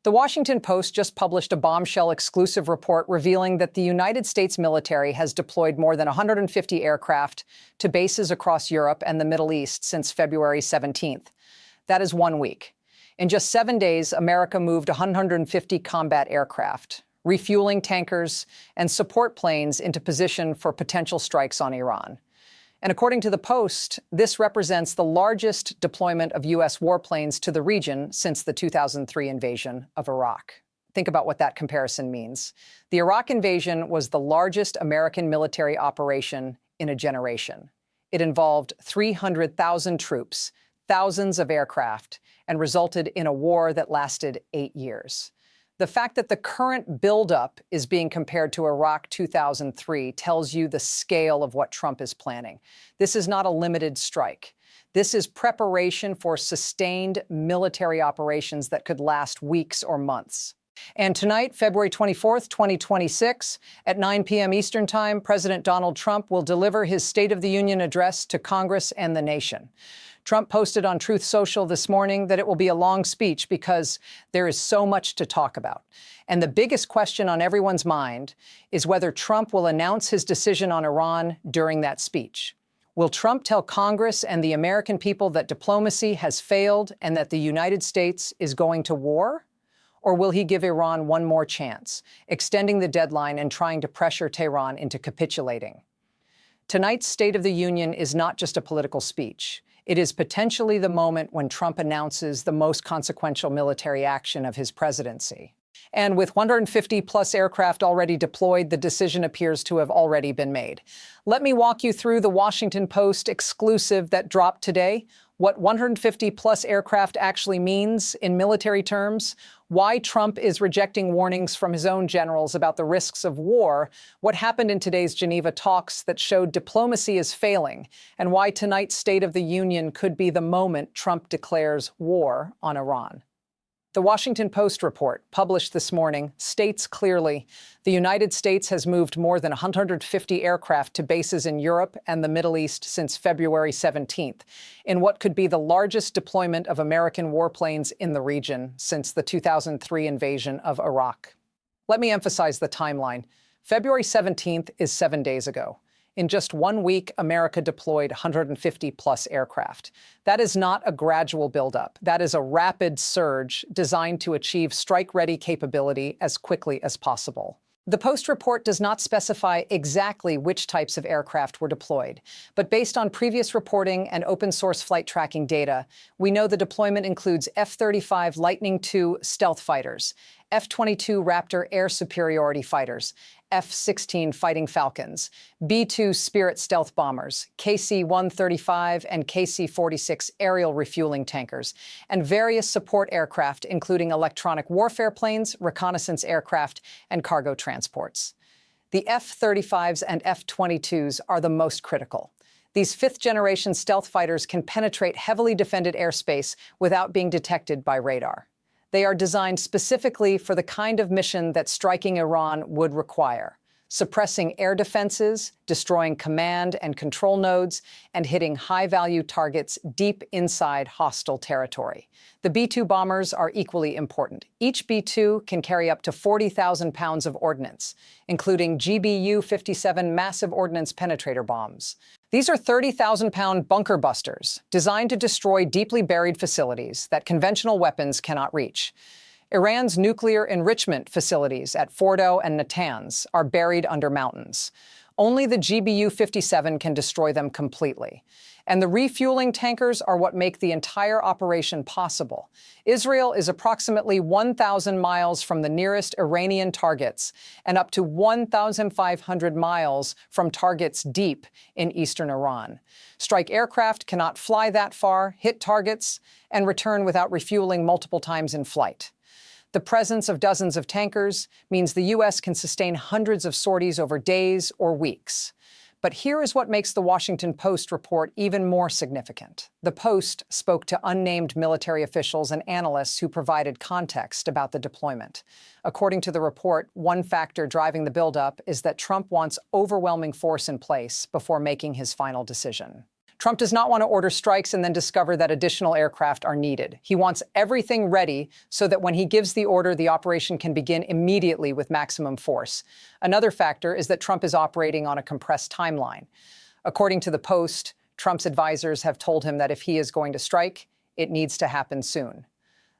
The Washington Post just published a bombshell exclusive report revealing that the United States military has deployed more than 150 aircraft to bases across Europe and the Middle East since February 17th. That is 1 week. In just 7 days, America moved 150 combat aircraft, refueling tankers, and support planes into position for potential strikes on Iran. And according to the Post, this represents the largest deployment of U.S. warplanes to the region since the 2003 invasion of Iraq. Think about what that comparison means. The Iraq invasion was the largest American military operation in a generation. It involved 300,000 troops, thousands of aircraft, and resulted in a war that lasted 8 years. The fact that the current buildup is being compared to Iraq 2003 tells you the scale of what Trump is planning. This is not a limited strike. This is preparation for sustained military operations that could last weeks or months. And tonight, February 24th, 2026, at 9 p.m. Eastern Time, President Donald Trump will deliver his State of the Union address to Congress and the nation. Trump posted on Truth Social this morning that it will be a long speech because there is so much to talk about. And the biggest question on everyone's mind is whether Trump will announce his decision on Iran during that speech. Will Trump tell Congress and the American people that diplomacy has failed and that the United States is going to war? Or will he give Iran one more chance, extending the deadline and trying to pressure Tehran into capitulating? Tonight's State of the Union is not just a political speech. It is potentially the moment when Trump announces the most consequential military action of his presidency. And with 150-plus aircraft already deployed, the decision appears to have already been made. Let me walk you through the Washington Post exclusive that dropped today, what 150-plus aircraft actually means in military terms, why Trump is rejecting warnings from his own generals about the risks of war, what happened in today's Geneva talks that showed diplomacy is failing, and why tonight's State of the Union could be the moment Trump declares war on Iran. The Washington Post report, published this morning, states clearly the United States has moved more than 150 aircraft to bases in Europe and the Middle East since February 17th, in what could be the largest deployment of American warplanes in the region since the 2003 invasion of Iraq. Let me emphasize the timeline. February 17th is 7 days ago. In just 1 week, America deployed 150-plus aircraft. That is not a gradual buildup. That is a rapid surge designed to achieve strike-ready capability as quickly as possible. The Post report does not specify exactly which types of aircraft were deployed, but based on previous reporting and open-source flight tracking data, we know the deployment includes F-35 Lightning II stealth fighters, F-22 Raptor air superiority fighters, F-16 Fighting Falcons, B-2 Spirit stealth bombers, KC-135 and KC-46 aerial refueling tankers, and various support aircraft including electronic warfare planes, reconnaissance aircraft, and cargo transports. The F-35s and F-22s are the most critical. These fifth-generation stealth fighters can penetrate heavily defended airspace without being detected by radar. They are designed specifically for the kind of mission that striking Iran would require, suppressing air defenses, destroying command and control nodes, and hitting high-value targets deep inside hostile territory. The B-2 bombers are equally important. Each B-2 can carry up to 40,000 pounds of ordnance, including GBU-57 massive ordnance penetrator bombs. These are 30,000-pound bunker busters designed to destroy deeply buried facilities that conventional weapons cannot reach. Iran's nuclear enrichment facilities at Fordo and Natanz are buried under mountains. Only the GBU-57 can destroy them completely. And the refueling tankers are what make the entire operation possible. Israel is approximately 1,000 miles from the nearest Iranian targets and up to 1,500 miles from targets deep in eastern Iran. Strike aircraft cannot fly that far, hit targets, and return without refueling multiple times in flight. The presence of dozens of tankers means the U.S. can sustain hundreds of sorties over days or weeks. But here is what makes the Washington Post report even more significant. The Post spoke to unnamed military officials and analysts who provided context about the deployment. According to the report, one factor driving the buildup is that Trump wants overwhelming force in place before making his final decision. Trump does not want to order strikes and then discover that additional aircraft are needed. He wants everything ready so that when he gives the order, the operation can begin immediately with maximum force. Another factor is that Trump is operating on a compressed timeline. According to the Post, Trump's advisors have told him that if he is going to strike, it needs to happen soon.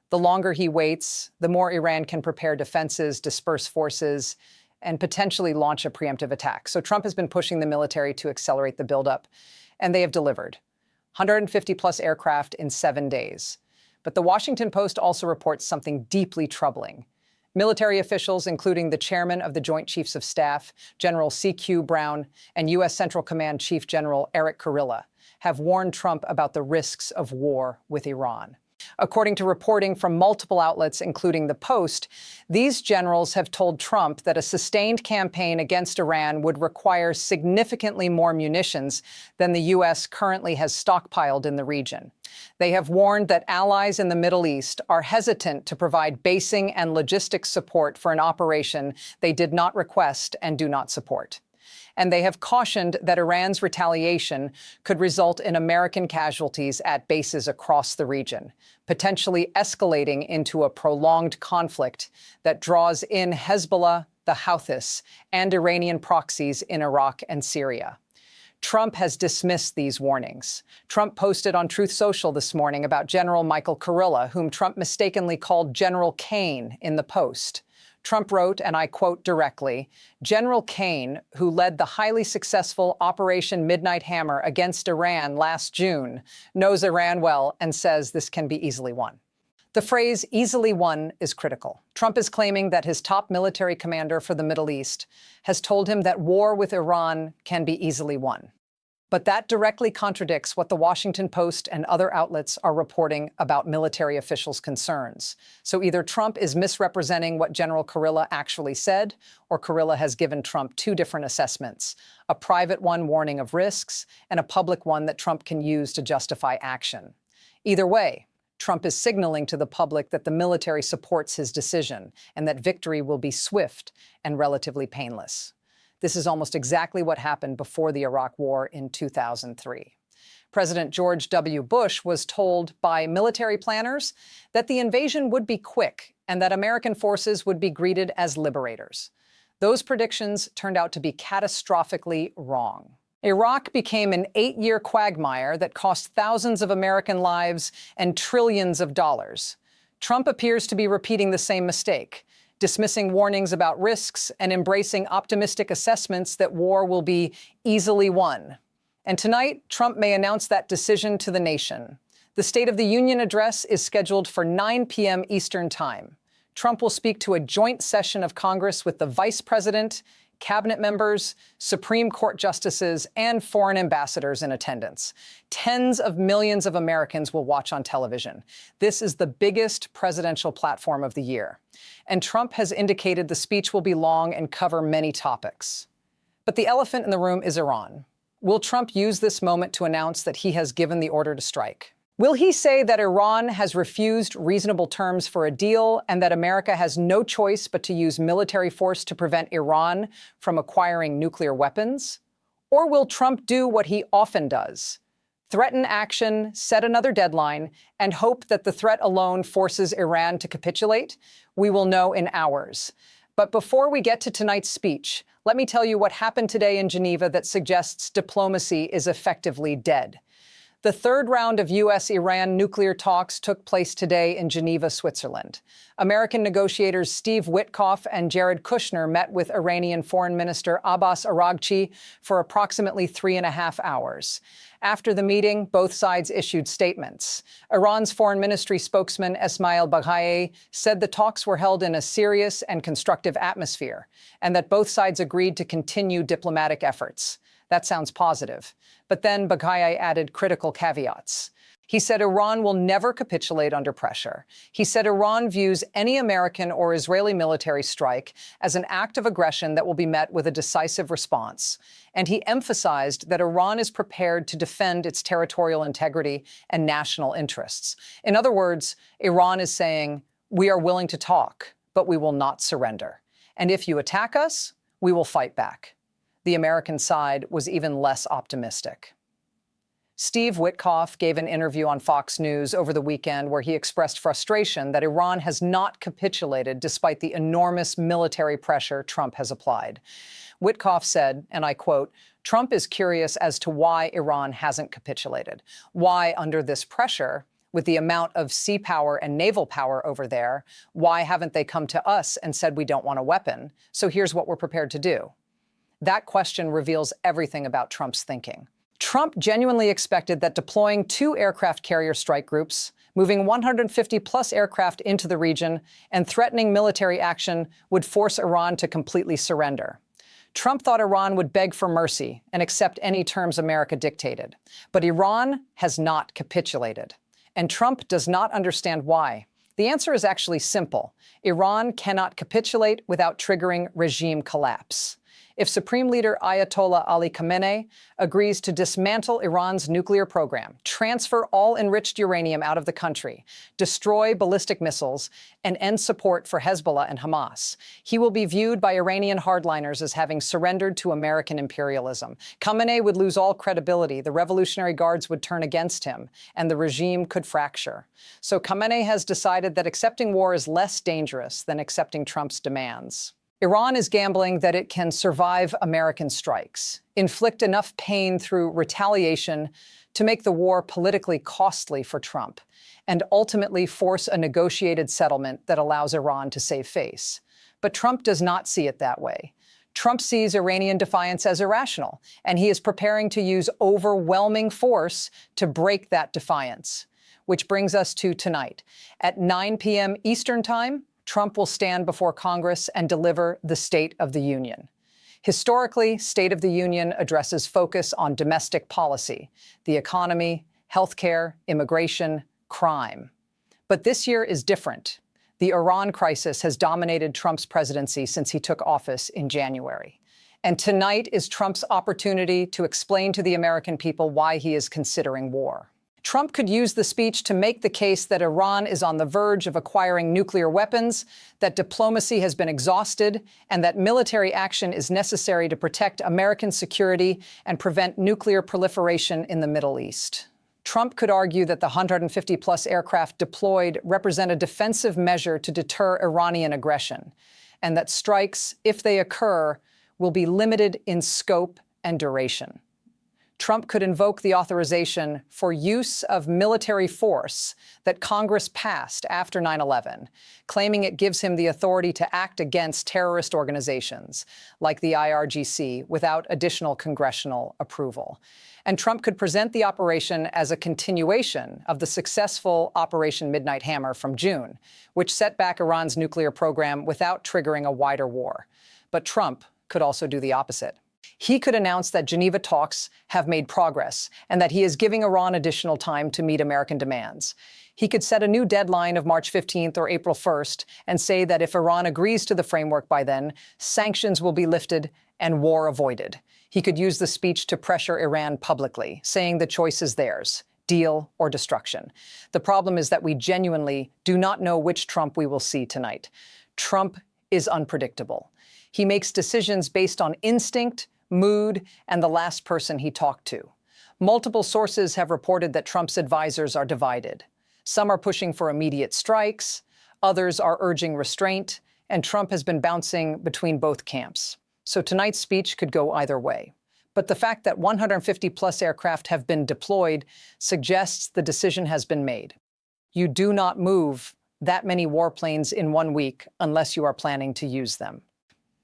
The longer he waits, the more Iran can prepare defenses, disperse forces, and potentially launch a preemptive attack. So Trump has been pushing the military to accelerate the buildup, and they have delivered 150-plus aircraft in 7 days. But the Washington Post also reports something deeply troubling. Military officials, including the chairman of the Joint Chiefs of Staff, General C.Q. Brown, and U.S. Central Command Chief General Eric Kurilla, have warned Trump about the risks of war with Iran. According to reporting from multiple outlets, including the Post, these generals have told Trump that a sustained campaign against Iran would require significantly more munitions than the U.S. currently has stockpiled in the region. They have warned that allies in the Middle East are hesitant to provide basing and logistics support for an operation they did not request and do not support. And they have cautioned that Iran's retaliation could result in American casualties at bases across the region, potentially escalating into a prolonged conflict that draws in Hezbollah, the Houthis, and Iranian proxies in Iraq and Syria. Trump has dismissed these warnings. Trump posted on Truth Social this morning about General Michael Kurilla, whom Trump mistakenly called General Caine in the Post. Trump wrote, and I quote directly, "General Caine, who led the highly successful Operation Midnight Hammer against Iran last June, knows Iran well and says this can be easily won." The phrase easily won is critical. Trump is claiming that his top military commander for the Middle East has told him that war with Iran can be easily won. But that directly contradicts what the Washington Post and other outlets are reporting about military officials' concerns. So either Trump is misrepresenting what General Kurilla actually said, or Kurilla has given Trump two different assessments, a private one warning of risks, and a public one that Trump can use to justify action. Either way, Trump is signaling to the public that the military supports his decision and that victory will be swift and relatively painless. This is almost exactly what happened before the Iraq War in 2003. President George W. Bush was told by military planners that the invasion would be quick and that American forces would be greeted as liberators. Those predictions turned out to be catastrophically wrong. Iraq became an 8-year quagmire that cost thousands of American lives and trillions of dollars. Trump appears to be repeating the same mistake, dismissing warnings about risks and embracing optimistic assessments that war will be easily won. And tonight, Trump may announce that decision to the nation. The State of the Union address is scheduled for 9 p.m. Eastern Time. Trump will speak to a joint session of Congress with the Vice President, cabinet members, Supreme Court justices, and foreign ambassadors in attendance. Tens of millions of Americans will watch on television. This is the biggest presidential platform of the year. And Trump has indicated the speech will be long and cover many topics. But the elephant in the room is Iran. Will Trump use this moment to announce that he has given the order to strike? Will he say that Iran has refused reasonable terms for a deal and that America has no choice but to use military force to prevent Iran from acquiring nuclear weapons? Or will Trump do what he often does? Threaten action, set another deadline, and hope that the threat alone forces Iran to capitulate? We will know in hours. But before we get to tonight's speech, let me tell you what happened today in Geneva that suggests diplomacy is effectively dead. The third round of U.S.-Iran nuclear talks took place today in Geneva, Switzerland. American negotiators Steve Witkoff and Jared Kushner met with Iranian Foreign Minister Abbas Araghchi for approximately 3.5 hours. After the meeting, both sides issued statements. Iran's foreign ministry spokesman Esmail Baghaei said the talks were held in a serious and constructive atmosphere, and that both sides agreed to continue diplomatic efforts. That sounds positive. But then Baghaei added critical caveats. He said Iran will never capitulate under pressure. He said Iran views any American or Israeli military strike as an act of aggression that will be met with a decisive response. And he emphasized that Iran is prepared to defend its territorial integrity and national interests. In other words, Iran is saying, we are willing to talk, but we will not surrender. And if you attack us, we will fight back. The American side was even less optimistic. Steve Witkoff gave an interview on Fox News over the weekend where he expressed frustration that Iran has not capitulated despite the enormous military pressure Trump has applied. Witkoff said, and I quote, "Trump is curious as to why Iran hasn't capitulated. Why, under this pressure, with the amount of sea power and naval power over there, why haven't they come to us and said we don't want a weapon? So here's what we're prepared to do." That question reveals everything about Trump's thinking. Trump genuinely expected that deploying 2 aircraft carrier strike groups, moving 150-plus aircraft into the region, and threatening military action would force Iran to completely surrender. Trump thought Iran would beg for mercy and accept any terms America dictated. But Iran has not capitulated. And Trump does not understand why. The answer is actually simple. Iran cannot capitulate without triggering regime collapse. If Supreme Leader Ayatollah Ali Khamenei agrees to dismantle Iran's nuclear program, transfer all enriched uranium out of the country, destroy ballistic missiles, and end support for Hezbollah and Hamas, he will be viewed by Iranian hardliners as having surrendered to American imperialism. Khamenei would lose all credibility, the Revolutionary Guards would turn against him, and the regime could fracture. So Khamenei has decided that accepting war is less dangerous than accepting Trump's demands. Iran is gambling that it can survive American strikes, inflict enough pain through retaliation to make the war politically costly for Trump, and ultimately force a negotiated settlement that allows Iran to save face. But Trump does not see it that way. Trump sees Iranian defiance as irrational, and he is preparing to use overwhelming force to break that defiance. Which brings us to tonight. At 9 p.m. Eastern Time, Trump will stand before Congress and deliver the State of the Union. Historically, State of the Union addresses focus on domestic policy, the economy, healthcare, immigration, crime. But this year is different. The Iran crisis has dominated Trump's presidency since he took office in January. And tonight is Trump's opportunity to explain to the American people why he is considering war. Trump could use the speech to make the case that Iran is on the verge of acquiring nuclear weapons, that diplomacy has been exhausted, and that military action is necessary to protect American security and prevent nuclear proliferation in the Middle East. Trump could argue that the 150-plus aircraft deployed represent a defensive measure to deter Iranian aggression, and that strikes, if they occur, will be limited in scope and duration. Trump could invoke the authorization for use of military force that Congress passed after 9/11, claiming it gives him the authority to act against terrorist organizations like the IRGC without additional congressional approval. And Trump could present the operation as a continuation of the successful Operation Midnight Hammer from June, which set back Iran's nuclear program without triggering a wider war. But Trump could also do the opposite. He could announce that Geneva talks have made progress and that he is giving Iran additional time to meet American demands. He could set a new deadline of March 15th or April 1st and say that if Iran agrees to the framework by then, sanctions will be lifted and war avoided. He could use the speech to pressure Iran publicly, saying the choice is theirs, deal or destruction. The problem is that we genuinely do not know which Trump we will see tonight. Trump is unpredictable. He makes decisions based on instinct, mood, and the last person he talked to. Multiple sources have reported that Trump's advisors are divided. Some are pushing for immediate strikes, others are urging restraint, and Trump has been bouncing between both camps. So tonight's speech could go either way. But the fact that 150-plus aircraft have been deployed suggests the decision has been made. You do not move that many warplanes in 1 week unless you are planning to use them.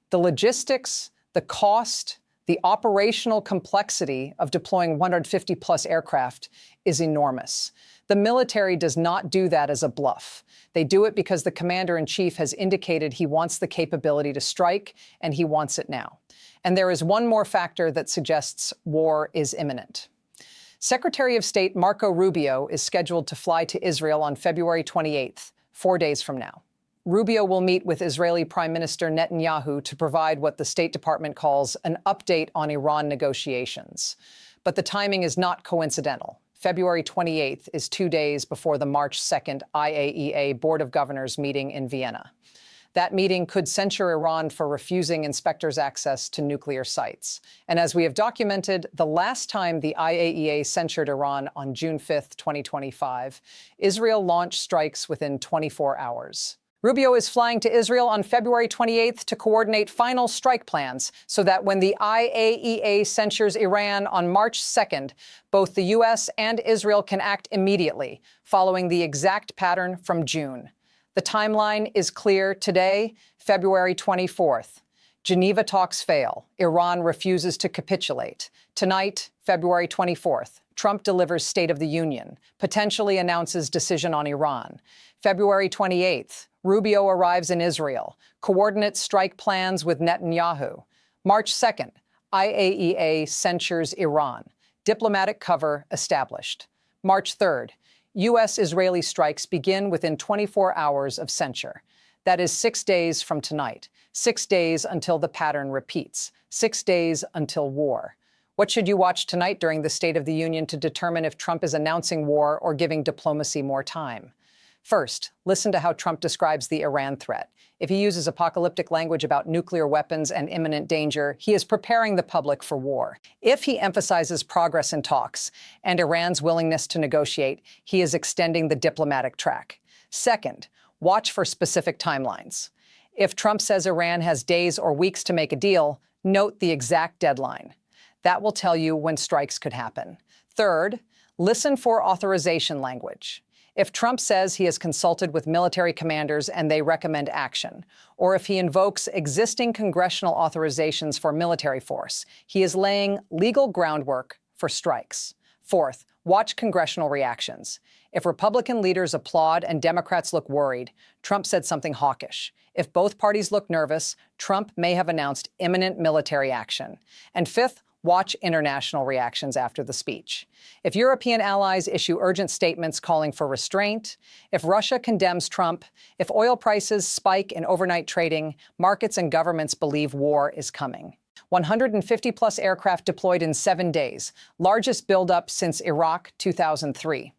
The logistics, the cost, the operational complexity of deploying 150-plus aircraft is enormous. The military does not do that as a bluff. They do it because the commander-in-chief has indicated he wants the capability to strike, and he wants it now. And there is one more factor that suggests war is imminent. Secretary of State Marco Rubio is scheduled to fly to Israel on February 28th, 4 days from now. Rubio will meet with Israeli Prime Minister Netanyahu to provide what the State Department calls an update on Iran negotiations. But the timing is not coincidental. February 28th is 2 days before the March 2nd IAEA Board of Governors meeting in Vienna. That meeting could censure Iran for refusing inspectors access to nuclear sites. And as we have documented, the last time the IAEA censured Iran on June 5, 2025, Israel launched strikes within 24 hours. Rubio is flying to Israel on February 28th to coordinate final strike plans so that when the IAEA censures Iran on March 2nd, both the U.S. and Israel can act immediately, following the exact pattern from June. The timeline is clear today, February 24th. Geneva talks fail. Iran refuses to capitulate. Tonight, February 24th, Trump delivers State of the Union, potentially announces decision on Iran. February 28th, Rubio arrives in Israel, coordinates strike plans with Netanyahu. March 2nd, IAEA censures Iran. Diplomatic cover established. March 3rd, U.S.-Israeli strikes begin within 24 hours of censure. That is 6 days from tonight. 6 days until the pattern repeats. 6 days until war. What should you watch tonight during the State of the Union to determine if Trump is announcing war or giving diplomacy more time? First, listen to how Trump describes the Iran threat. If he uses apocalyptic language about nuclear weapons and imminent danger, he is preparing the public for war. If he emphasizes progress in talks and Iran's willingness to negotiate, he is extending the diplomatic track. Second, watch for specific timelines. If Trump says Iran has days or weeks to make a deal, note the exact deadline. That will tell you when strikes could happen. Third, listen for authorization language. If Trump says he has consulted with military commanders and they recommend action, or if he invokes existing congressional authorizations for military force, he is laying legal groundwork for strikes. Fourth, watch congressional reactions. If Republican leaders applaud and Democrats look worried, Trump said something hawkish. If both parties look nervous, Trump may have announced imminent military action. And fifth, watch international reactions after the speech. If European allies issue urgent statements calling for restraint, if Russia condemns Trump, if oil prices spike in overnight trading, markets and governments believe war is coming. 150-plus aircraft deployed in 7 days, largest buildup since Iraq 2003.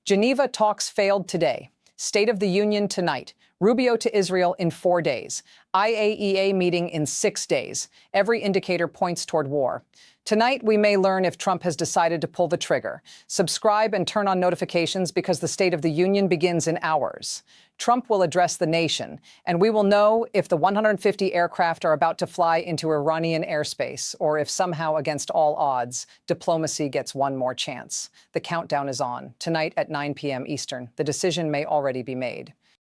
Geneva talks failed today. State of the Union tonight. Rubio to Israel in 4 days. IAEA meeting in 6 days. Every indicator points toward war. Tonight, we may learn if Trump has decided to pull the trigger. Subscribe and turn on notifications because the State of the Union begins in hours. Trump will address the nation, and we will know if the 150 aircraft are about to fly into Iranian airspace, or if somehow, against all odds, diplomacy gets one more chance. The countdown is on. Tonight at 9 p.m. Eastern, the decision may already be made.